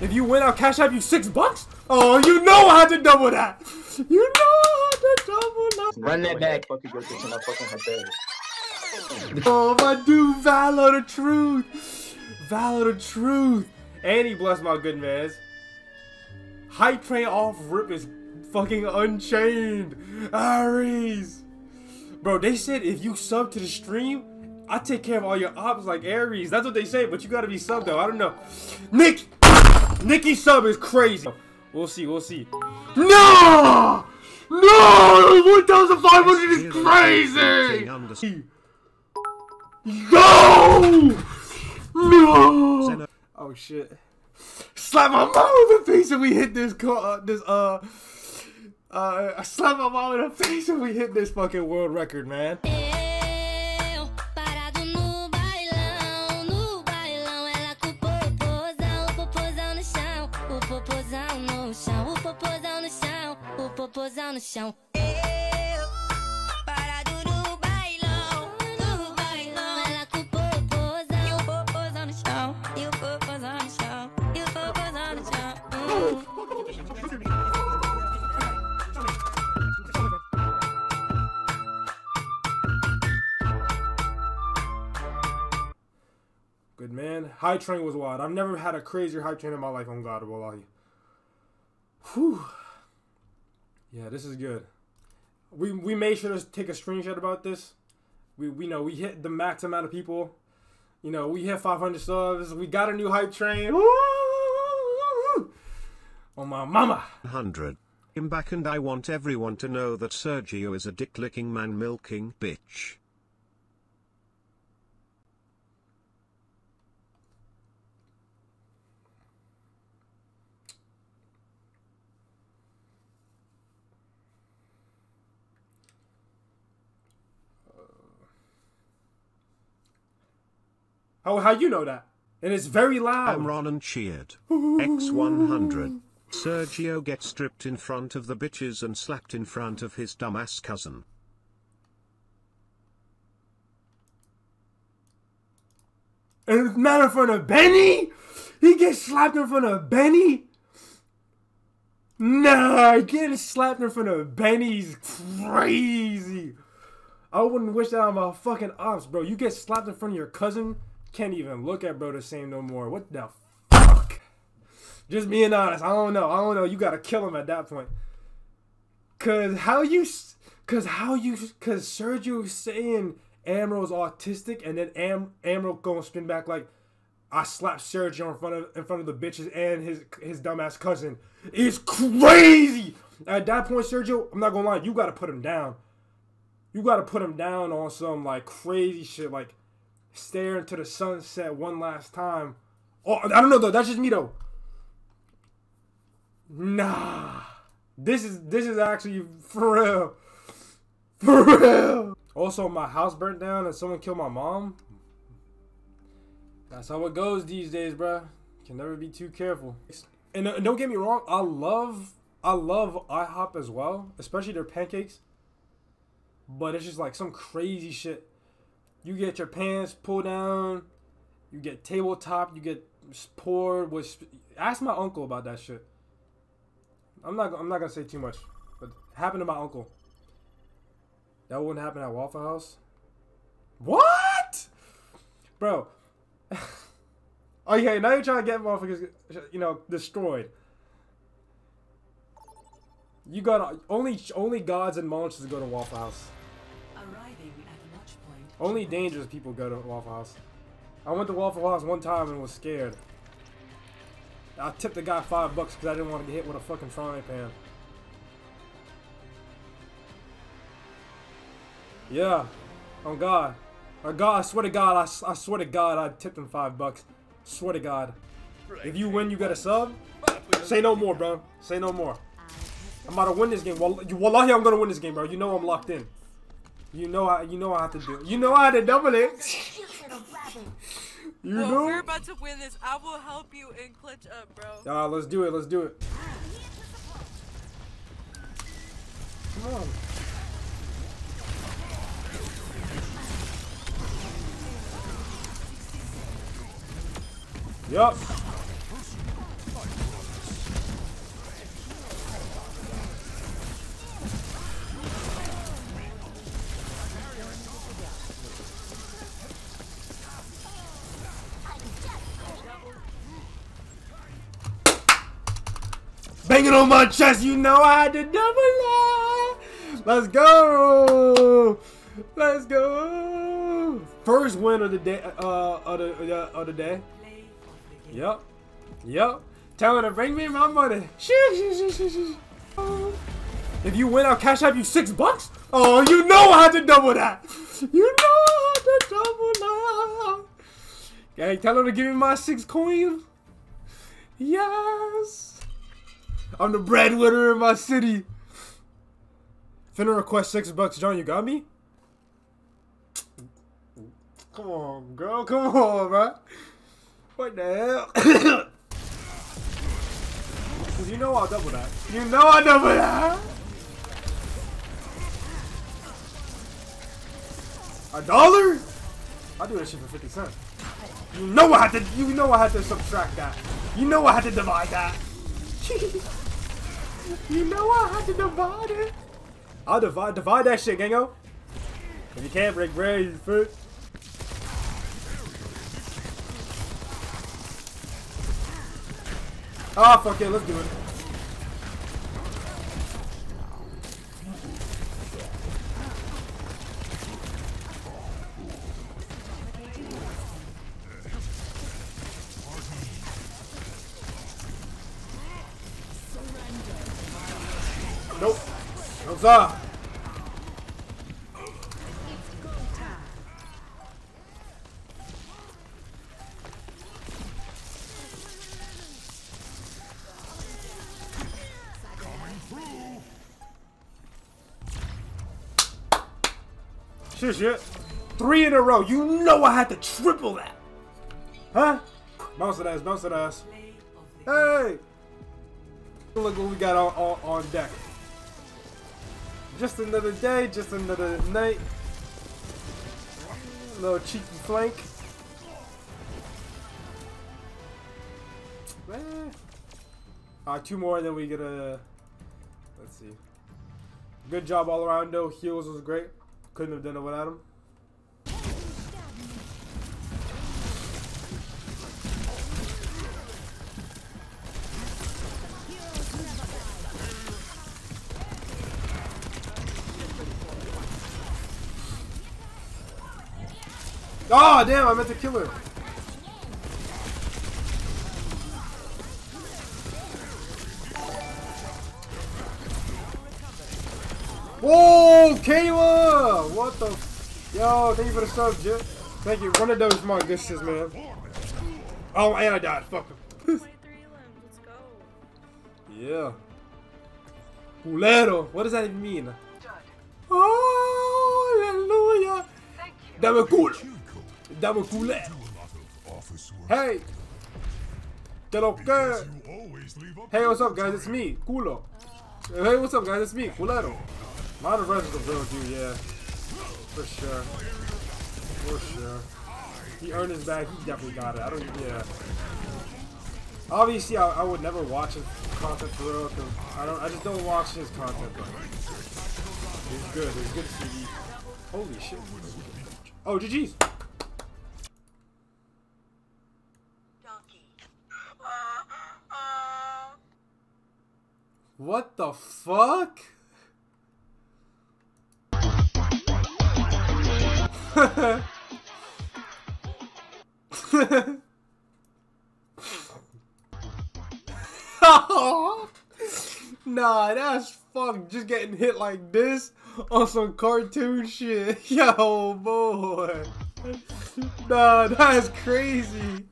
If you win, I'll cash out you $6. Oh, you know I had to double that. You know I had to double that. Run that back. Oh, my dude, Valor the truth. Valor the truth. And he blessed my good mans. Hype train off rip is fucking unchained. Aries. Bro, they said if you sub to the stream, I take care of all your ops like Aries. That's what they say, but you gotta be sub though. I don't know. Nikki sub is crazy. We'll see, we'll see. No! No! 1,500 is crazy! Go! No! Oh shit. Slap my mom in the face if we hit this I slap my mom in the face if we hit this fucking world record, man. Popozão no chão. Parado no bailão, ela com o popozão. E o popozão no chão, e o popozão no chão, e o popozão no chão. Good man. High train was wild. I've never had a crazier high train in my life on God, wallahi. Whew. Yeah, this is good. We made sure to take a screenshot about this. We know we hit the max amount of people. You know, we hit 500 subs. We got a new hype train. Woo! Oh my mama. 100. I'm back and I want everyone to know that Sergio is a dick-licking man-milking bitch. How you know that? And it's very loud. I'm Ron and cheered. X100. Sergio gets stripped in front of the bitches and slapped in front of his dumbass cousin. And not in front of Benny? He gets slapped in front of Benny? Nah, getting slapped in front of Benny's crazy. I wouldn't wish that on my fucking ops, bro. You get slapped in front of your cousin, can't even look at bro the same no more. What the fuck? Just being honest, I don't know. You gotta kill him at that point. Cause Sergio saying Amro's autistic, and then Amro gonna spin back like, I slapped Sergio in front of the bitches and his dumbass cousin is crazy. At that point, Sergio, I'm not gonna lie, you gotta put him down. You gotta put him down on some like crazy shit, like stare into the sunset one last time. Oh, I don't know though. That's just me though. Nah, this is actually for real, for real. Also, my house burnt down and someone killed my mom. That's how it goes these days, bruh. Can never be too careful. And don't get me wrong, I love IHOP as well, especially their pancakes. But it's just like some crazy shit. You get your pants pulled down, you get tabletop, you get poured. Ask my uncle about that shit. I'm not gonna say too much, but it happened to my uncle. That wouldn't happen at Waffle House. What, bro? Oh yeah, now you're trying to get motherfuckers, you know, destroyed. You got only gods and monsters go to Waffle House. Only dangerous people go to Waffle House. I went to Waffle House one time and was scared. I tipped the guy $5 because I didn't want to get hit with a fucking frying pan. Yeah, on God. On God, I swear to God, I swear to God, I tipped him $5. Swear to God. If you win, you get a sub. Say no more, bro. Say no more. I'm about to win this game. Wallahi, I'm gonna win this game, bro. You know I'm locked in. You know I have to do it. You know I had to double it. You know? We're about to win this. I will help you in clutch up, bro. Let's do it. Let's do it. Come on. Yup. Banging on my chest, you know I had to double up. Let's go. Let's go. First win of the day. Of the day. Yep. Yep. Tell her to bring me my money. If you win, I'll cash out you $6. Oh, you know I had to double that. You know I had to double that. Gang, tell her to give me my 6 coins. Yes. I'm the breadwinner in my city. Finna request $6, John. You got me? Come on, girl. Come on, man. What the hell? Cause you know I'll double that. You know I'll double that. $1? I'll do that shit for 50 cents. You know I had to. You know I had to subtract that. You know I had to divide that. You know I had to divide it. I'll divide that shit, gango. If you can't break bread, you foot. Oh fuck it, let's do it. Nope. No sir. Shit. 3 in a row. You know I had to triple that. Huh? Bounce that ass, bounce that ass. Hey! Look what we got on deck. Just another day, just another night. A little cheeky flank. Alright, 2 more and then we get a... Let's see. Good job all around though. Heals was great. Couldn't have done it without him. Oh damn, I meant to kill her. Whoa, Kayla! What the? Yo, thank you for the sub, Jip. Thank you. One of those my good sis, man. Oh, and I died. Fuck him. 23 limbs. Let's go. Yeah. Culero. What does that even mean? Hallelujah. Dame culo. Dame culero. Hey. Que lo que? Hey, what's up, guys? It's me, Culo. Hey, what's up, guys? It's me, Culero. Modern Res is a real dude, yeah. For sure. For sure. He earned his bag. He definitely got it. I don't, yeah. Obviously, I would never watch his content for real, because I just don't watch his content, but he's good. He's good CD. Holy shit. Oh, GG's. What the fuck? Nah, that's fuck. Just getting hit like this on some cartoon shit. Yo, boy. Nah, that's crazy.